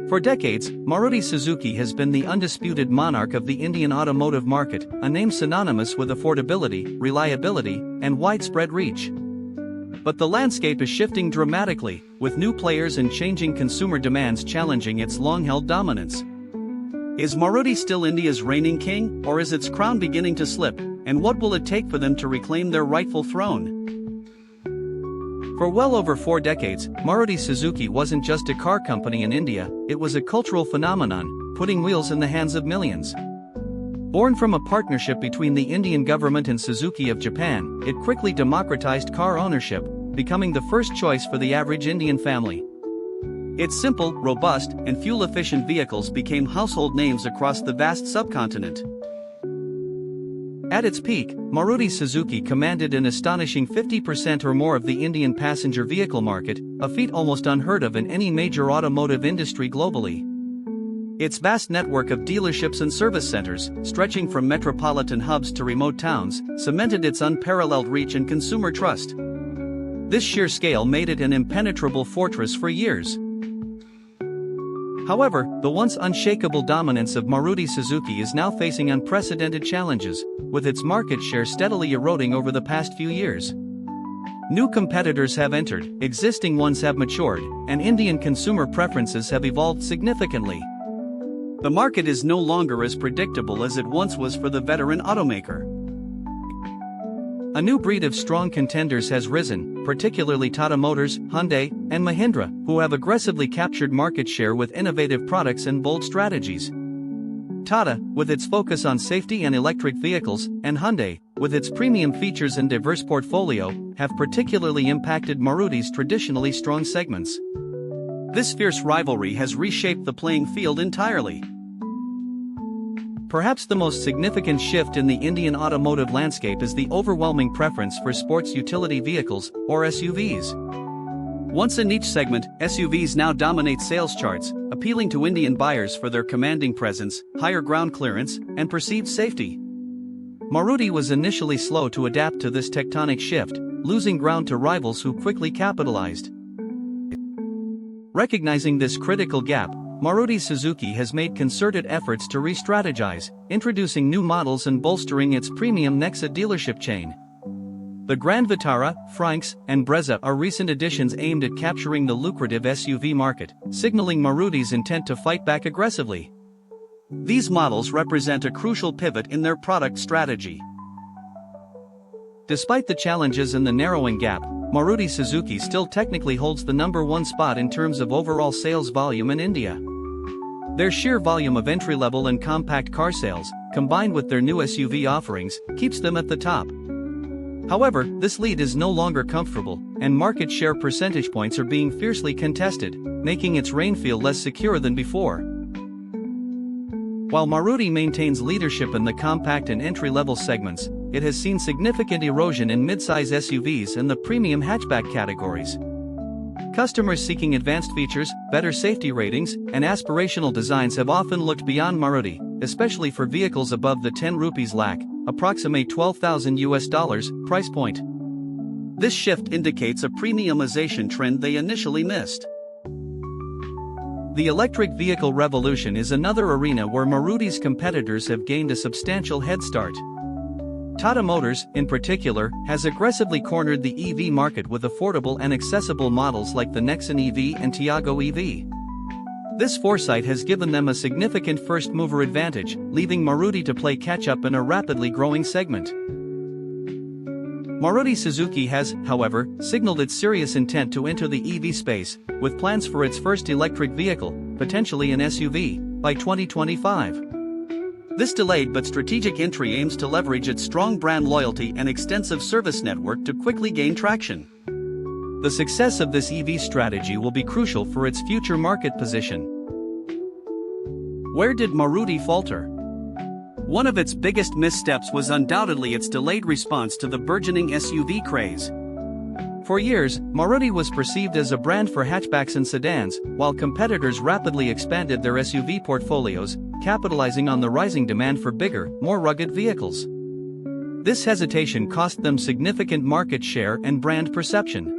For decades, Maruti Suzuki has been the undisputed monarch of the Indian automotive market, a name synonymous with affordability, reliability, and widespread reach. But the landscape is shifting dramatically, with new players and changing consumer demands challenging its long-held dominance. Is Maruti still India's reigning king, or is its crown beginning to slip, and what will it take for them to reclaim their rightful throne? For well over 4 decades, Maruti Suzuki wasn't just a car company in India, it was a cultural phenomenon, putting wheels in the hands of millions. Born from a partnership between the Indian government and Suzuki of Japan, it quickly democratized car ownership, becoming the first choice for the average Indian family. Its simple, robust, and fuel-efficient vehicles became household names across the vast subcontinent. At its peak, Maruti Suzuki commanded an astonishing 50% or more of the Indian passenger vehicle market, a feat almost unheard of in any major automotive industry globally. Its vast network of dealerships and service centers, stretching from metropolitan hubs to remote towns, cemented its unparalleled reach and consumer trust. This sheer scale made it an impenetrable fortress for years. However, the once unshakable dominance of Maruti Suzuki is now facing unprecedented challenges, with its market share steadily eroding over the past few years. New competitors have entered, existing ones have matured, and Indian consumer preferences have evolved significantly. The market is no longer as predictable as it once was for the veteran automaker. A new breed of strong contenders has risen, particularly Tata Motors, Hyundai, and Mahindra, who have aggressively captured market share with innovative products and bold strategies. Tata, with its focus on safety and electric vehicles, and Hyundai, with its premium features and diverse portfolio, have particularly impacted Maruti's traditionally strong segments. This fierce rivalry has reshaped the playing field entirely. Perhaps the most significant shift in the Indian automotive landscape is the overwhelming preference for sports utility vehicles, or SUVs. Once a niche segment, SUVs now dominate sales charts, appealing to Indian buyers for their commanding presence, higher ground clearance, and perceived safety. Maruti was initially slow to adapt to this tectonic shift, losing ground to rivals who quickly capitalized. Recognizing this critical gap, Maruti Suzuki has made concerted efforts to re-strategize, introducing new models and bolstering its premium Nexon dealership chain. The Grand Vitara, Franx, and Brezza are recent additions aimed at capturing the lucrative SUV market, signaling Maruti's intent to fight back aggressively. These models represent a crucial pivot in their product strategy. Despite the challenges and the narrowing gap, Maruti Suzuki still technically holds the #1 spot in terms of overall sales volume in India. Their sheer volume of entry-level and compact car sales, combined with their new SUV offerings, keeps them at the top. However, this lead is no longer comfortable, and market share percentage points are being fiercely contested, making its reign feel less secure than before. While Maruti maintains leadership in the compact and entry-level segments, it has seen significant erosion in midsize SUVs and the premium hatchback categories. Customers seeking advanced features, better safety ratings, and aspirational designs have often looked beyond Maruti, especially for vehicles above the 10 rupees lakh, approximate $12,000 price point. This shift indicates a premiumization trend they initially missed. The electric vehicle revolution is another arena where Maruti's competitors have gained a substantial head start. Tata Motors, in particular, has aggressively cornered the EV market with affordable and accessible models like the Nexon EV and Tiago EV. This foresight has given them a significant first-mover advantage, leaving Maruti to play catch-up in a rapidly growing segment. Maruti Suzuki has, however, signaled its serious intent to enter the EV space, with plans for its first electric vehicle, potentially an SUV, by 2025. This delayed but strategic entry aims to leverage its strong brand loyalty and extensive service network to quickly gain traction. The success of this EV strategy will be crucial for its future market position. Where did Maruti falter? One of its biggest missteps was undoubtedly its delayed response to the burgeoning SUV craze. For years, Maruti was perceived as a brand for hatchbacks and sedans, while competitors rapidly expanded their SUV portfolios, capitalizing on the rising demand for bigger, more rugged vehicles. This hesitation cost them significant market share and brand perception.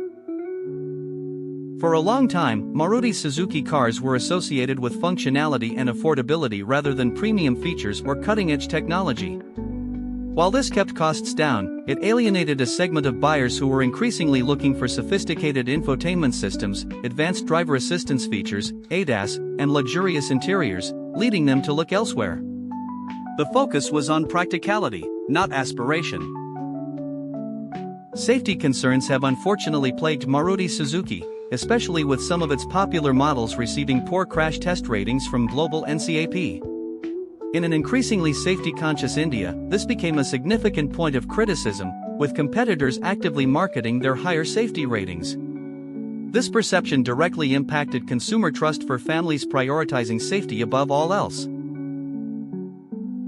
For a long time, Maruti Suzuki cars were associated with functionality and affordability rather than premium features or cutting-edge technology. While this kept costs down, it alienated a segment of buyers who were increasingly looking for sophisticated infotainment systems, advanced driver assistance features, ADAS, and luxurious interiors, leading them to look elsewhere. The focus was on practicality, not aspiration. Safety concerns have unfortunately plagued Maruti Suzuki, especially with some of its popular models receiving poor crash test ratings from global NCAP. In an increasingly safety-conscious India, this became a significant point of criticism, with competitors actively marketing their higher safety ratings. This perception directly impacted consumer trust for families prioritizing safety above all else.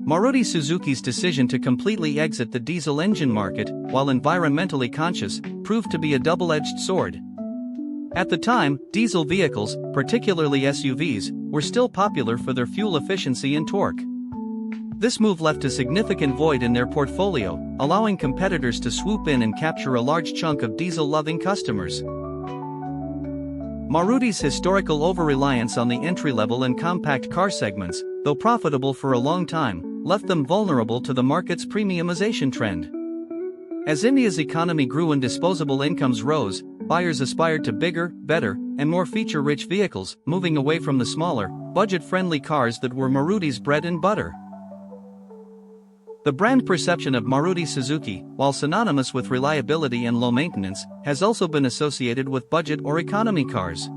Maruti Suzuki's decision to completely exit the diesel engine market, while environmentally conscious, proved to be a double-edged sword. At the time, diesel vehicles, particularly SUVs, were still popular for their fuel efficiency and torque. This move left a significant void in their portfolio, allowing competitors to swoop in and capture a large chunk of diesel-loving customers. Maruti's historical over-reliance on the entry-level and compact car segments, though profitable for a long time, left them vulnerable to the market's premiumization trend. As India's economy grew and disposable incomes rose, buyers aspired to bigger, better, and more feature-rich vehicles, moving away from the smaller, budget-friendly cars that were Maruti's bread and butter. The brand perception of Maruti Suzuki, while synonymous with reliability and low maintenance, has also been associated with budget or economy cars.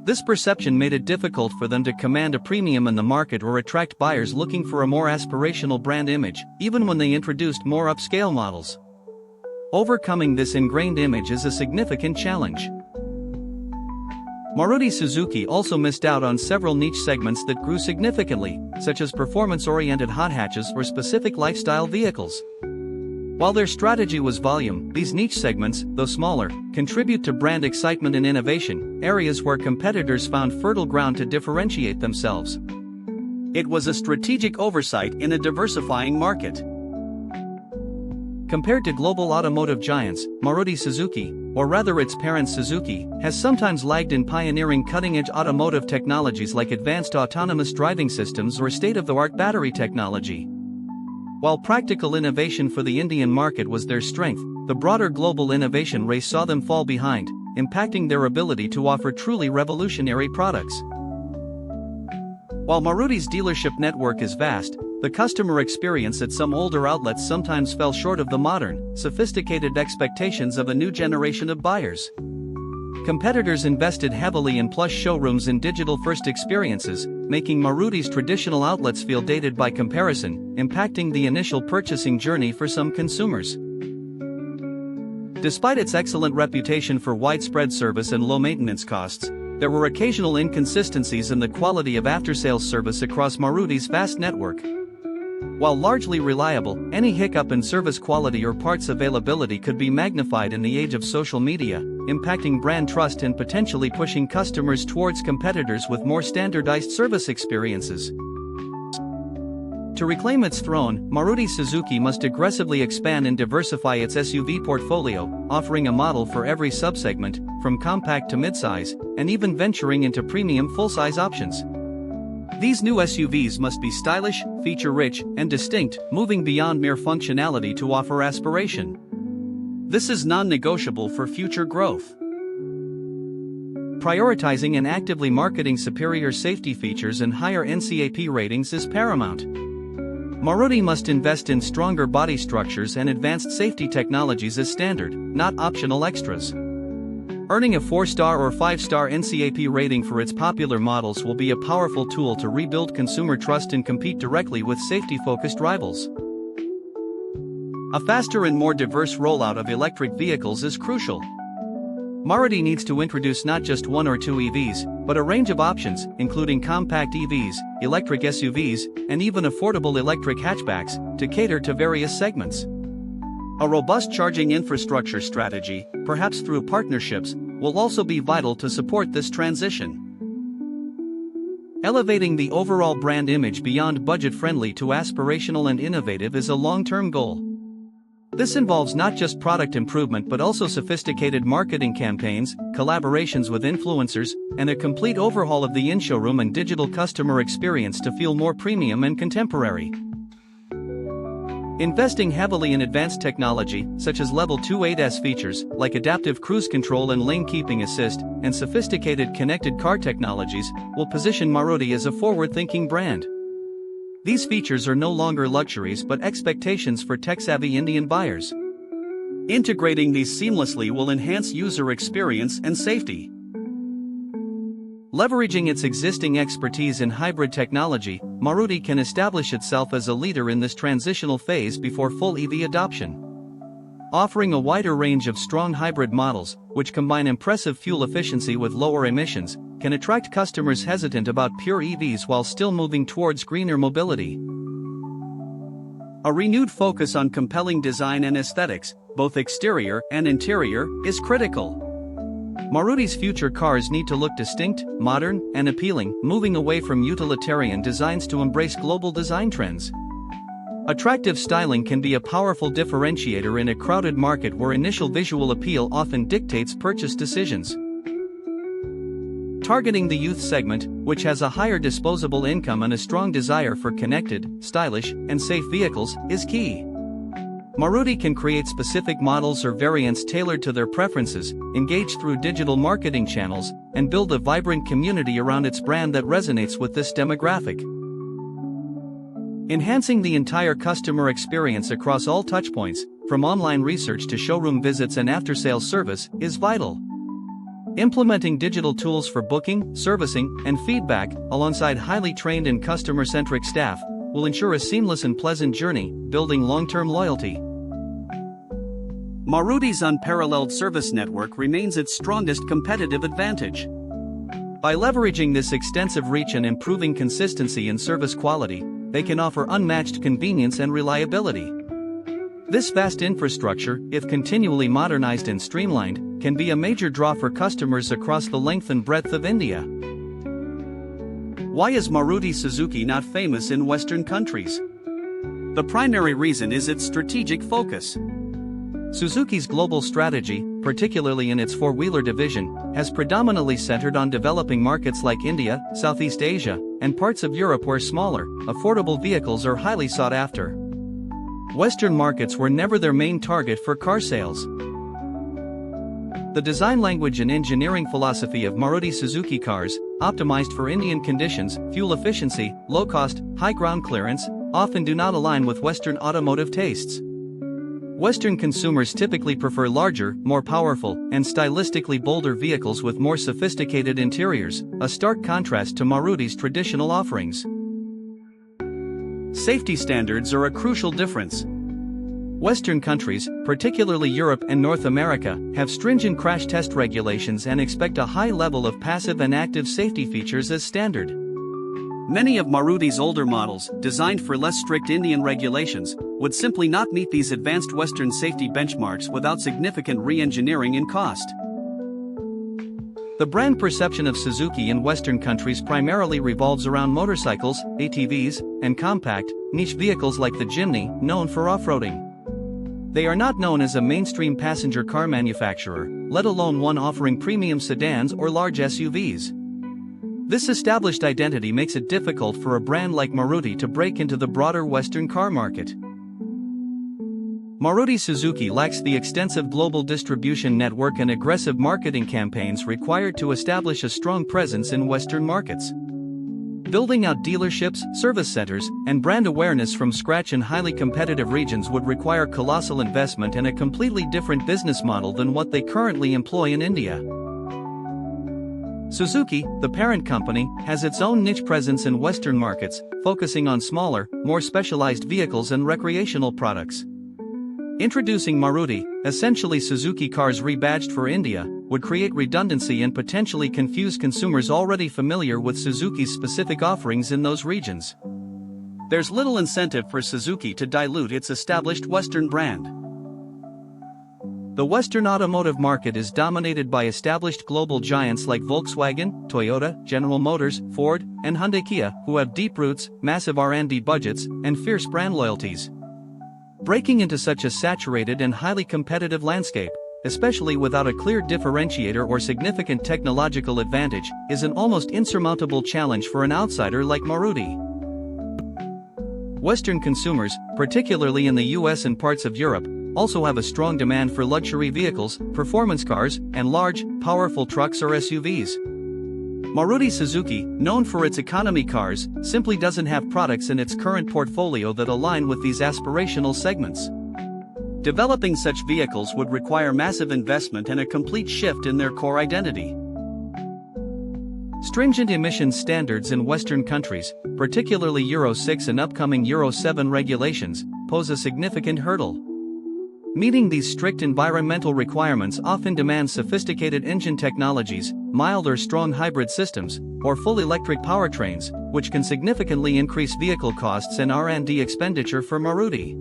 This perception made it difficult for them to command a premium in the market or attract buyers looking for a more aspirational brand image, even when they introduced more upscale models. Overcoming this ingrained image is a significant challenge. Maruti Suzuki also missed out on several niche segments that grew significantly, such as performance-oriented hot hatches or specific lifestyle vehicles. While their strategy was volume, these niche segments, though smaller, contribute to brand excitement and innovation, areas where competitors found fertile ground to differentiate themselves. It was a strategic oversight in a diversifying market. Compared to global automotive giants, Maruti Suzuki, or rather its parent Suzuki, has sometimes lagged in pioneering cutting-edge automotive technologies like advanced autonomous driving systems or state-of-the-art battery technology. While practical innovation for the Indian market was their strength, the broader global innovation race saw them fall behind, impacting their ability to offer truly revolutionary products. While Maruti's dealership network is vast, the customer experience at some older outlets sometimes fell short of the modern, sophisticated expectations of a new generation of buyers. Competitors invested heavily in plush showrooms and digital-first experiences, making Maruti's traditional outlets feel dated by comparison, impacting the initial purchasing journey for some consumers. Despite its excellent reputation for widespread service and low maintenance costs, there were occasional inconsistencies in the quality of after-sales service across Maruti's vast network. While largely reliable, any hiccup in service quality or parts availability could be magnified in the age of social media, impacting brand trust and potentially pushing customers towards competitors with more standardized service experiences. To reclaim its throne, Maruti Suzuki must aggressively expand and diversify its SUV portfolio, offering a model for every subsegment, from compact to midsize, and even venturing into premium full-size options. These new SUVs must be stylish, feature-rich, and distinct, moving beyond mere functionality to offer aspiration. This is non-negotiable for future growth. Prioritizing and actively marketing superior safety features and higher NCAP ratings is paramount. Maruti must invest in stronger body structures and advanced safety technologies as standard, not optional extras. Earning a 4-star or 5-star NCAP rating for its popular models will be a powerful tool to rebuild consumer trust and compete directly with safety-focused rivals. A faster and more diverse rollout of electric vehicles is crucial. Maruti needs to introduce not just one or two EVs, but a range of options, including compact EVs, electric SUVs, and even affordable electric hatchbacks, to cater to various segments. A robust charging infrastructure strategy, perhaps through partnerships, will also be vital to support this transition. Elevating the overall brand image beyond budget-friendly to aspirational and innovative is a long-term goal. This involves not just product improvement but also sophisticated marketing campaigns, collaborations with influencers, and a complete overhaul of the in-showroom and digital customer experience to feel more premium and contemporary. Investing heavily in advanced technology, such as Level 2 ADAS features, like adaptive cruise control and lane keeping assist, and sophisticated connected car technologies, will position Maruti as a forward-thinking brand. These features are no longer luxuries but expectations for tech-savvy Indian buyers. Integrating these seamlessly will enhance user experience and safety. Leveraging its existing expertise in hybrid technology, Maruti can establish itself as a leader in this transitional phase before full EV adoption. Offering a wider range of strong hybrid models, which combine impressive fuel efficiency with lower emissions, can attract customers hesitant about pure EVs while still moving towards greener mobility. A renewed focus on compelling design and aesthetics, both exterior and interior, is critical. Maruti's future cars need to look distinct, modern, and appealing, moving away from utilitarian designs to embrace global design trends. Attractive styling can be a powerful differentiator in a crowded market where initial visual appeal often dictates purchase decisions. Targeting the youth segment, which has a higher disposable income and a strong desire for connected, stylish, and safe vehicles, is key. Maruti can create specific models or variants tailored to their preferences, engage through digital marketing channels, and build a vibrant community around its brand that resonates with this demographic. Enhancing the entire customer experience across all touchpoints, from online research to showroom visits and after-sales service, is vital. Implementing digital tools for booking, servicing, and feedback, alongside highly trained and customer-centric staff, will ensure a seamless and pleasant journey, building long-term loyalty. Maruti's unparalleled service network remains its strongest competitive advantage. By leveraging this extensive reach and improving consistency in service quality, they can offer unmatched convenience and reliability. This vast infrastructure, if continually modernized and streamlined, can be a major draw for customers across the length and breadth of India. Why is Maruti Suzuki not famous in Western countries? The primary reason is its strategic focus. Suzuki's global strategy, particularly in its four-wheeler division, has predominantly centered on developing markets like India, Southeast Asia, and parts of Europe where smaller, affordable vehicles are highly sought after. Western markets were never their main target for car sales. The design language and engineering philosophy of Maruti Suzuki cars, optimized for Indian conditions, fuel efficiency, low cost, high ground clearance, often do not align with Western automotive tastes. Western consumers typically prefer larger, more powerful, and stylistically bolder vehicles with more sophisticated interiors, a stark contrast to Maruti's traditional offerings. Safety standards are a crucial difference. Western countries, particularly Europe and North America, have stringent crash test regulations and expect a high level of passive and active safety features as standard. Many of Maruti's older models, designed for less strict Indian regulations, would simply not meet these advanced Western safety benchmarks without significant re-engineering and cost. The brand perception of Suzuki in Western countries primarily revolves around motorcycles, ATVs, and compact, niche vehicles like the Jimny, known for off-roading. They are not known as a mainstream passenger car manufacturer, let alone one offering premium sedans or large SUVs. This established identity makes it difficult for a brand like Maruti to break into the broader Western car market. Maruti Suzuki lacks the extensive global distribution network and aggressive marketing campaigns required to establish a strong presence in Western markets. Building out dealerships, service centers, and brand awareness from scratch in highly competitive regions would require colossal investment and a completely different business model than what they currently employ in India. Suzuki, the parent company, has its own niche presence in Western markets, focusing on smaller, more specialized vehicles and recreational products. Introducing Maruti, essentially Suzuki cars rebadged for India, would create redundancy and potentially confuse consumers already familiar with Suzuki's specific offerings in those regions. There's little incentive for Suzuki to dilute its established Western brand. The Western automotive market is dominated by established global giants like Volkswagen, Toyota, General Motors, Ford, and Hyundai Kia, who have deep roots, massive R&D budgets, and fierce brand loyalties. Breaking into such a saturated and highly competitive landscape, especially without a clear differentiator or significant technological advantage, is an almost insurmountable challenge for an outsider like Maruti. Western consumers, particularly in the US and parts of Europe, also have a strong demand for luxury vehicles, performance cars, and large, powerful trucks or SUVs. Maruti Suzuki, known for its economy cars, simply doesn't have products in its current portfolio that align with these aspirational segments. Developing such vehicles would require massive investment and a complete shift in their core identity. Stringent emissions standards in Western countries, particularly Euro 6 and upcoming Euro 7 regulations, pose a significant hurdle. Meeting these strict environmental requirements often demands sophisticated engine technologies, mild or strong hybrid systems, or full electric powertrains, which can significantly increase vehicle costs and R&D expenditure for Maruti.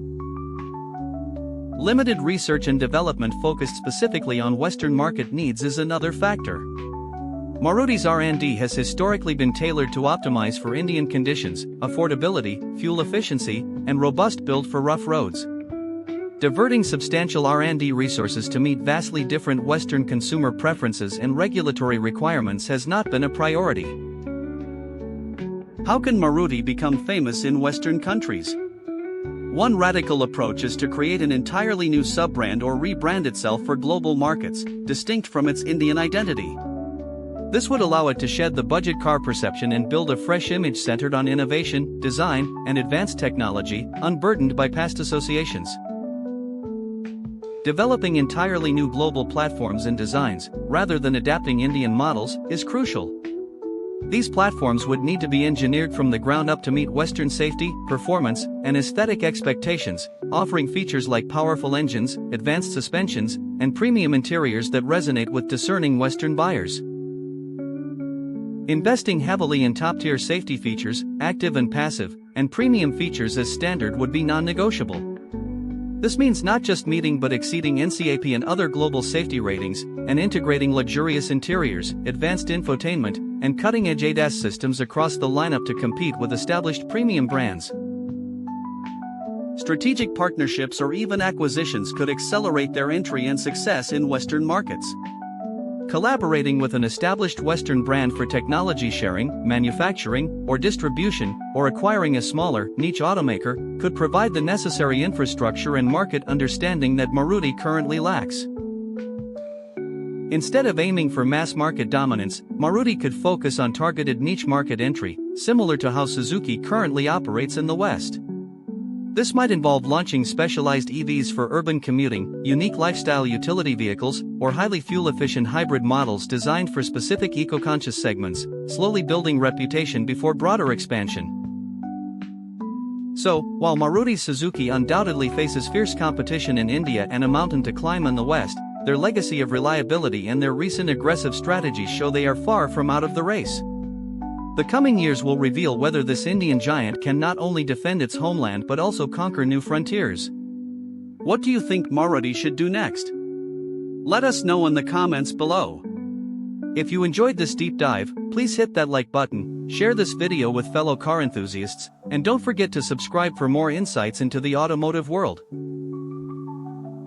Limited research and development focused specifically on Western market needs is another factor. Maruti's R&D has historically been tailored to optimize for Indian conditions, affordability, fuel efficiency, and robust build for rough roads. Diverting substantial R&D resources to meet vastly different Western consumer preferences and regulatory requirements has not been a priority. How can Maruti become famous in Western countries? One radical approach is to create an entirely new sub-brand or rebrand itself for global markets, distinct from its Indian identity. This would allow it to shed the budget car perception and build a fresh image centered on innovation, design, and advanced technology, unburdened by past associations. Developing entirely new global platforms and designs, rather than adapting Indian models, is crucial. These platforms would need to be engineered from the ground up to meet Western safety, performance, and aesthetic expectations, offering features like powerful engines, advanced suspensions, and premium interiors that resonate with discerning Western buyers. Investing heavily in top-tier safety features, active and passive, and premium features as standard would be non-negotiable. This means not just meeting but exceeding NCAP and other global safety ratings, and integrating luxurious interiors, advanced infotainment, and cutting-edge ADAS systems across the lineup to compete with established premium brands. Strategic partnerships or even acquisitions could accelerate their entry and success in Western markets. Collaborating with an established Western brand for technology sharing, manufacturing, or distribution, or acquiring a smaller, niche automaker, could provide the necessary infrastructure and market understanding that Maruti currently lacks. Instead of aiming for mass market dominance, Maruti could focus on targeted niche market entry, similar to how Suzuki currently operates in the West. This might involve launching specialized EVs for urban commuting, unique lifestyle utility vehicles, or highly fuel-efficient hybrid models designed for specific eco-conscious segments, slowly building reputation before broader expansion. So, while Maruti Suzuki undoubtedly faces fierce competition in India and a mountain to climb in the West, their legacy of reliability and their recent aggressive strategies show they are far from out of the race. The coming years will reveal whether this Indian giant can not only defend its homeland but also conquer new frontiers. What do you think Maruti should do next? Let us know in the comments below. If you enjoyed this deep dive, please hit that like button, share this video with fellow car enthusiasts, and don't forget to subscribe for more insights into the automotive world.